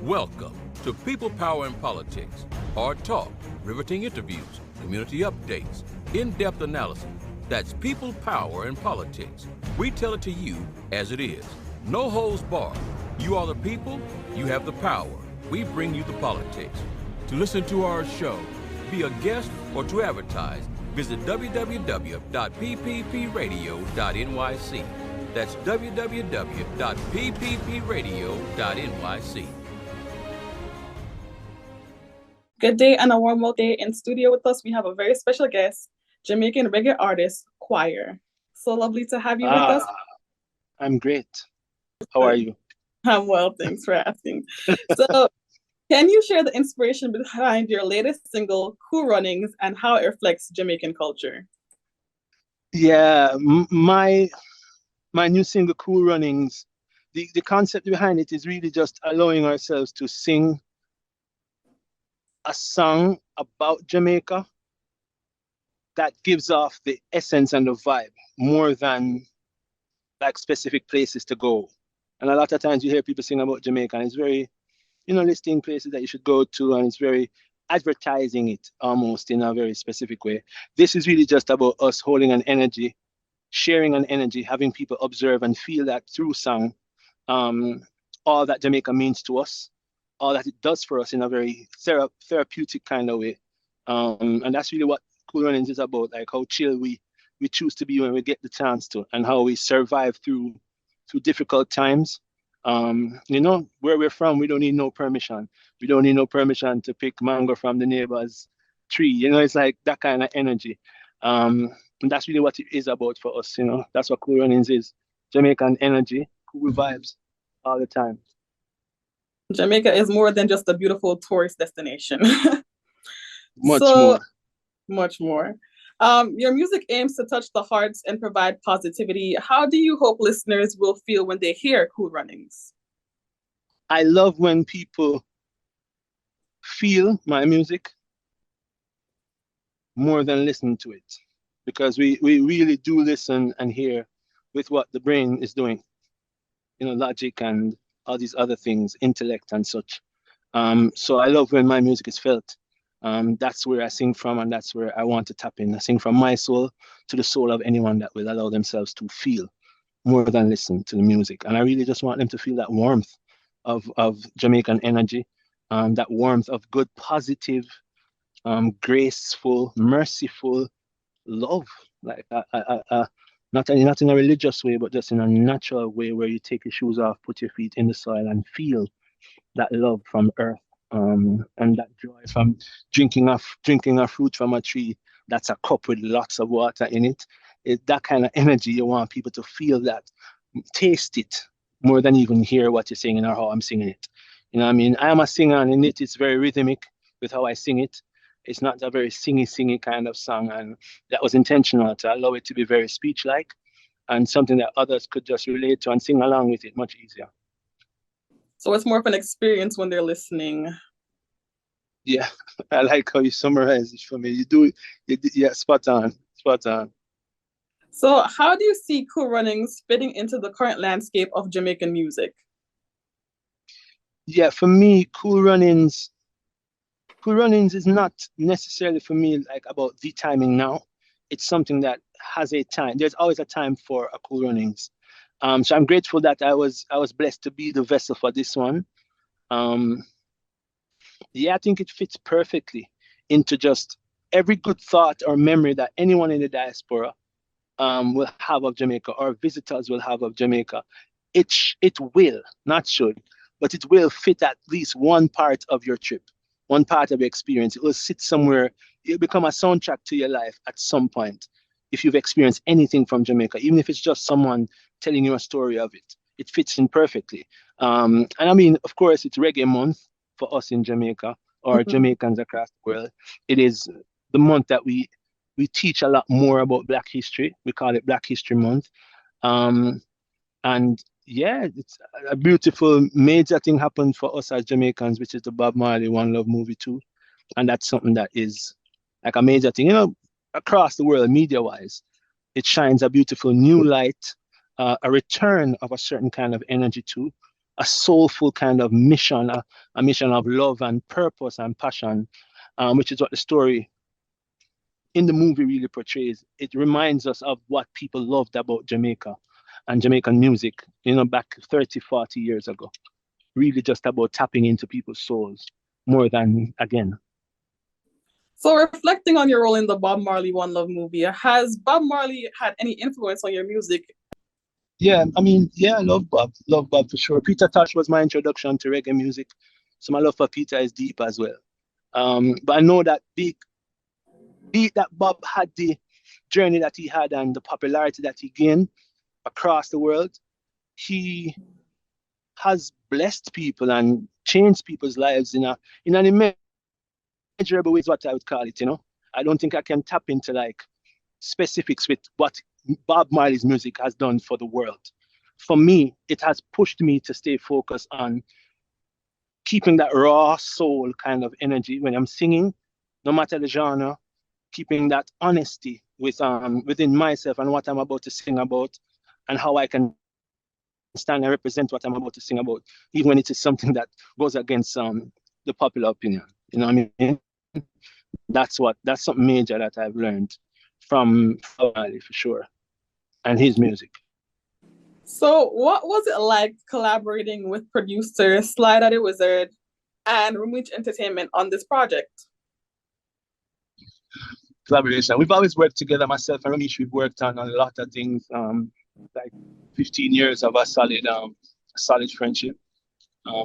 Welcome to People, Power, and Politics. Hard talk, riveting interviews, community updates, in-depth analysis. That's People, Power, and Politics. We tell it to you as it is. No holds barred. You are the people, you have the power. We bring you the politics. To listen to our show, be a guest, or to advertise, visit www.pppradio.nyc. That's www.pppradio.nyc. Good day and a warm welcome. In studio with us, we have a very special guest, Jamaican reggae artist, Qyor. So lovely to have you with us. I'm great. How are you? I'm well, thanks for asking. So, can you share the inspiration behind your latest single, Cool Runnings, and how it reflects Jamaican culture? Yeah, my new single, Cool Runnings, the concept behind it is really just allowing ourselves to sing a song about Jamaica that gives off the essence and the vibe more than like specific places to go. And a lot of times you hear people sing about Jamaica, and it's very, listing places that you should go to, and it's very advertising it almost in a very specific way. This is really just about us holding an energy, sharing an energy, having people observe and feel that through song, all that Jamaica means to us, all that it does for us in a very therapeutic kind of way. And that's really what Cool Runnings is about, like how chill we choose to be when we get the chance to, and how we survive through difficult times. Where we're from, we don't need no permission. We don't need no permission to pick mango from the neighbor's tree. It's like that kind of energy. And that's really what it is about for us. That's what Cool Runnings is. Jamaican energy, cool vibes all the time. Jamaica is more than just a beautiful tourist destination. Much more. Much more. Your music aims to touch the hearts and provide positivity. How do you hope listeners will feel when they hear Cool Runnings? I love when people feel my music more than listen to it, because we really do listen and hear with what the brain is doing, logic and all these other things, intellect and such. So I love when my music is felt. That's where I sing from, and that's where I want to tap in. I sing from my soul to the soul of anyone that will allow themselves to feel more than listen to the music. And I really just want them to feel that warmth of Jamaican energy, that warmth of good, positive, graceful, merciful love. Like not in a religious way, but just in a natural way, where you take your shoes off, put your feet in the soil, and feel that love from earth. And that joy from drinking a fruit from a tree that's a cup with lots of water in it. That kind of energy, you want people to feel that, taste it more than even hear what you're singing or how I'm singing it. I am a singer, and in it's very rhythmic with how I sing it. It's not a very singy kind of song, and that was intentional to allow it to be very speech-like and something that others could just relate to and sing along with it much easier. So it's more of an experience when they're listening. Yeah, I like how you summarize it for me. You do it. Yeah, spot on. So how do you see Cool Runnings fitting into the current landscape of Jamaican music? Yeah, for me, Cool Runnings is not necessarily for me like about the timing now. It's something that has a time. There's always a time for a Cool Runnings. So I'm grateful that I was blessed to be the vessel for this one. Yeah, I think it fits perfectly into just every good thought or memory that anyone in the diaspora will have of Jamaica, or visitors will have of Jamaica. It will, not should, but it will fit at least one part of your trip, one part of your experience. It will sit somewhere. It'll become a soundtrack to your life at some point. If you've experienced anything from Jamaica, even if it's just someone telling you a story of it, it fits in perfectly. And of course, it's Reggae Month for us in Jamaica, or Jamaicans across the world. It is the month that we teach a lot more about Black history. We call it Black History Month. And yeah, it's a beautiful major thing happened for us as Jamaicans, which is the Bob Marley One Love movie too. And that's something that is like a major thing, across the world, media-wise. It shines a beautiful new light, a return of a certain kind of energy too, a soulful kind of mission, a mission of love and purpose and passion, which is what the story in the movie really portrays. It reminds us of what people loved about Jamaica and Jamaican music, back 30, 40 years ago. Really just about tapping into people's souls more than, again. So reflecting on your role in the Bob Marley One Love movie, has Bob Marley had any influence on your music? Yeah, I love Bob. Love Bob for sure. Peter Tosh was my introduction to reggae music. So my love for Peter is deep as well. But I know that that Bob had the journey that he had and the popularity that he gained across the world. He has blessed people and changed people's lives in an immeasurable way, is what I would call it. I don't think I can tap into like specifics with what Bob Marley's music has done for the world. For me, it has pushed me to stay focused on keeping that raw soul kind of energy when I'm singing, no matter the genre, keeping that honesty within myself and what I'm about to sing about, and how I can stand and represent what I'm about to sing about, even when it is something that goes against the popular opinion. You know what I mean? That's something major that I've learned from Marley for sure, and his music. So what was it like collaborating with producer Slyda Di Wizard and Romeich Entertainment on this project? Collaboration. We've always worked together. Myself and Romeich, we've worked on a lot of things. Like 15 years of a solid friendship.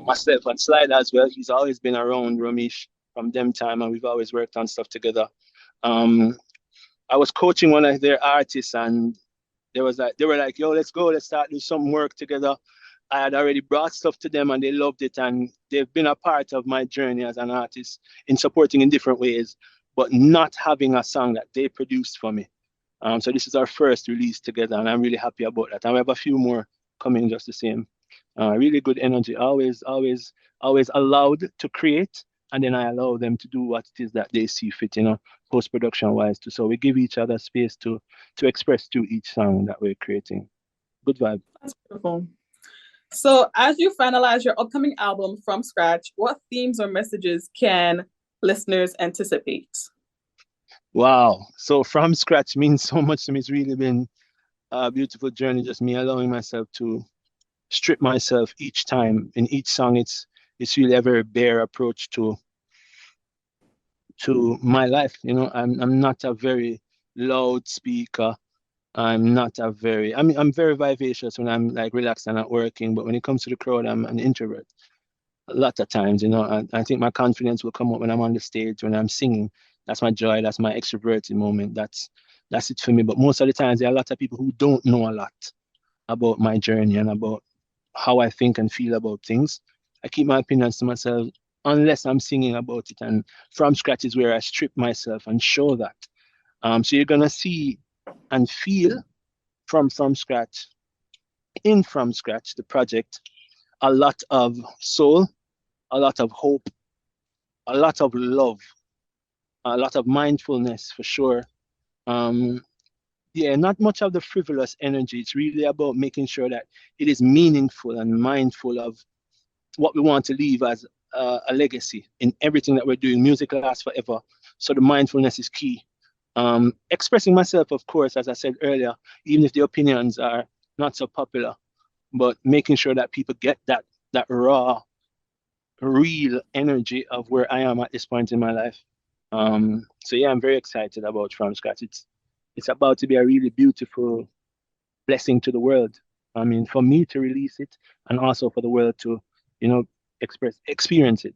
Myself and Slyda as well. He's always been around Romeich from them time, and we've always worked on stuff together. I was coaching one of their artists, and they were like, yo, let's go, let's start doing some work together. I had already brought stuff to them and they loved it, and they've been a part of my journey as an artist in supporting in different ways, but not having a song that they produced for me. So this is our first release together, and I'm really happy about that. And we have a few more coming just the same. Really good energy, always allowed to create, and then I allow them to do what it is that they see fit, post-production wise too. So we give each other space to express through each song that we're creating. Good vibe. That's beautiful. So as you finalize your upcoming album from scratch, what themes or messages can listeners anticipate? Wow. So from scratch means so much to me. It's really been a beautiful journey, just me allowing myself to strip myself each time. In each song, it's really a very bare approach to my life. I'm not a very loud speaker. I'm very vivacious when I'm like relaxed and not working, but when it comes to the crowd, I'm an introvert. A lot of times, I think my confidence will come up when I'm on the stage, when I'm singing. That's my joy. That's my extroverted moment. That's it for me. But most of the times, there are a lot of people who don't know a lot about my journey and about how I think and feel about things. I keep my opinions to myself unless I'm singing about it. And from scratch is where I strip myself and show that. So you're gonna see and feel from scratch, the project, a lot of soul, a lot of hope, a lot of love, a lot of mindfulness for sure. Not much of the frivolous energy. It's really about making sure that it is meaningful and mindful of what we want to leave as a legacy in everything that we're doing. Music lasts forever, so the mindfulness is key. Expressing myself, of course, as I said earlier, even if the opinions are not so popular, but making sure that people get that raw, real energy of where I am at this point in my life. So yeah, I'm very excited about From Scratch. It's about to be a really beautiful blessing to the world. I mean, for me to release it, and also for the world to, experience it.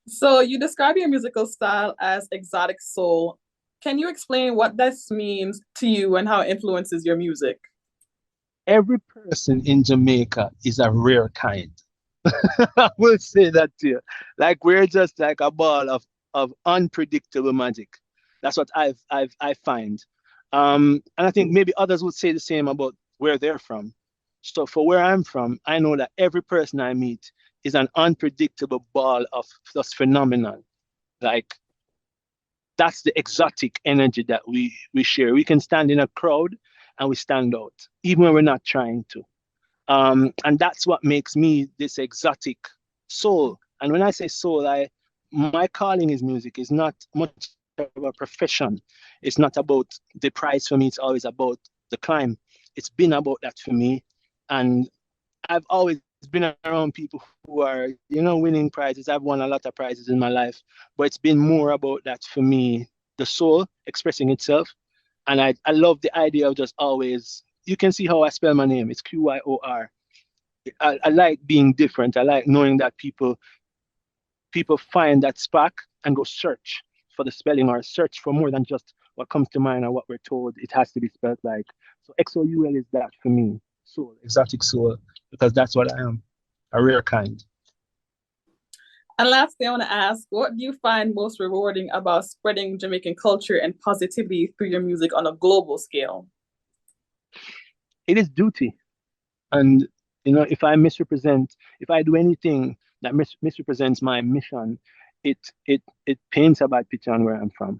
So you describe your musical style as exotic soul. Can you explain what this means to you and how it influences your music? Every person in Jamaica is a rare kind. I will say that to you. Like we're just like a ball of unpredictable magic. That's what I find. And I think maybe others would say the same about where they're from. So for where I'm from, I know that every person I meet is an unpredictable ball of just phenomenon. Like that's the exotic energy that we share. We can stand in a crowd and we stand out, even when we're not trying to. And that's what makes me this exotic soul. And when I say soul, my calling is music. It's not much of a profession. It's not about the prize for me. It's always about the climb. It's been about that for me. And I've always been around people who are, winning prizes. I've won a lot of prizes in my life, but it's been more about that for me, the soul expressing itself. And I love the idea of just always, you can see how I spell my name. It's Qyor. I like being different. I like knowing that people find that spark and go search for the spelling or search for more than just what comes to mind or what we're told it has to be spelled like. So XOUL is that for me, soul, exotic soul, because that's what I am, a rare kind. And lastly, I want to ask, what do you find most rewarding about spreading Jamaican culture and positivity through your music on a global scale? It is duty. And, if I do anything that misrepresents my mission, it paints a bad picture on where I'm from.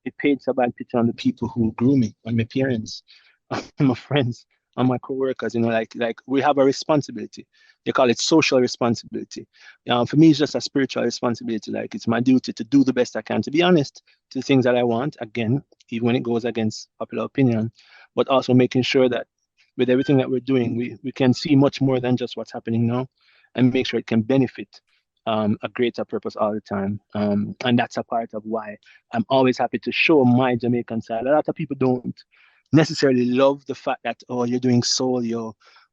It paints a bad picture on the people who grew me, on my parents, on my friends, on my coworkers. Like we have a responsibility. They call it social responsibility. For me, it's just a spiritual responsibility. Like it's my duty to do the best I can, to be honest, to the things that I want. Again, even when it goes against popular opinion, but also making sure that with everything that we're doing, we can see much more than just what's happening now, and make sure it can benefit a greater purpose all the time. And that's a part of why I'm always happy to show my Jamaican side. A lot of people don't necessarily love the fact that, oh, you're doing soul,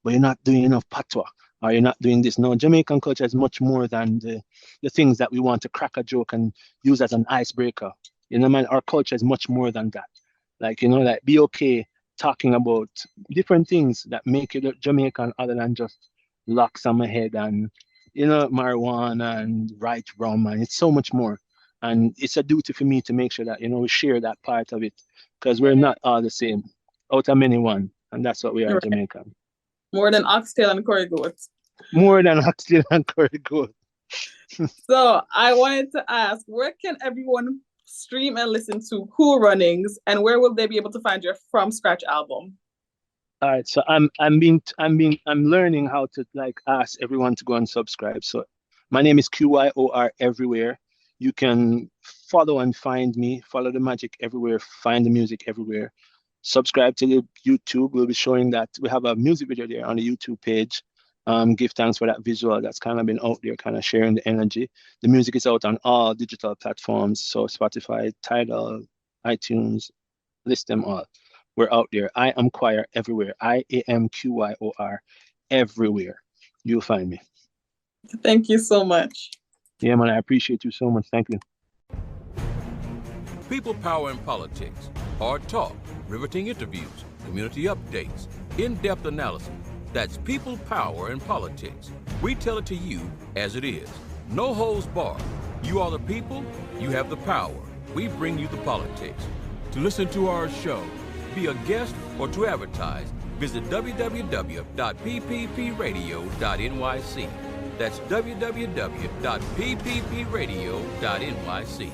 but you're not doing enough patois, or you're not doing this. No, Jamaican culture is much more than the things that we want to crack a joke and use as an icebreaker. Man, our culture is much more than that. Like, be okay talking about different things that make you Jamaican other than just locks on my head and marijuana and right rum, and it's so much more. And it's a duty for me to make sure that we share that part of it, because we're not all the same. Out of many one, and that's what we are, right. Jamaican. More than oxtail and curry goat. More than oxtail and curry goat. So I wanted to ask, where can everyone stream and listen to Cool Runnings, and where will they be able to find your From Scratch album? All right, so I'm learning how to ask everyone to go and subscribe. So my name is Qyor everywhere. You can follow and find me, follow the magic everywhere, find the music everywhere. Subscribe to the YouTube. We'll be showing that we have a music video there on the YouTube page. Give thanks for that visual that's kind of been out there, kind of sharing the energy. The music is out on all digital platforms, so Spotify, Tidal, iTunes, list them all. We're out there. I am Qyor everywhere. IAMQYOR everywhere. You'll find me. Thank you so much. Yeah, man, I appreciate you so much. Thank you. People, power, and politics. Hard talk, riveting interviews, community updates, in-depth analysis. That's people, power, and politics. We tell it to you as it is. No holds barred. You are the people, you have the power. We bring you the politics. To listen to our show, be a guest, or to advertise, visit www.pppradio.nyc. That's www.pppradio.nyc.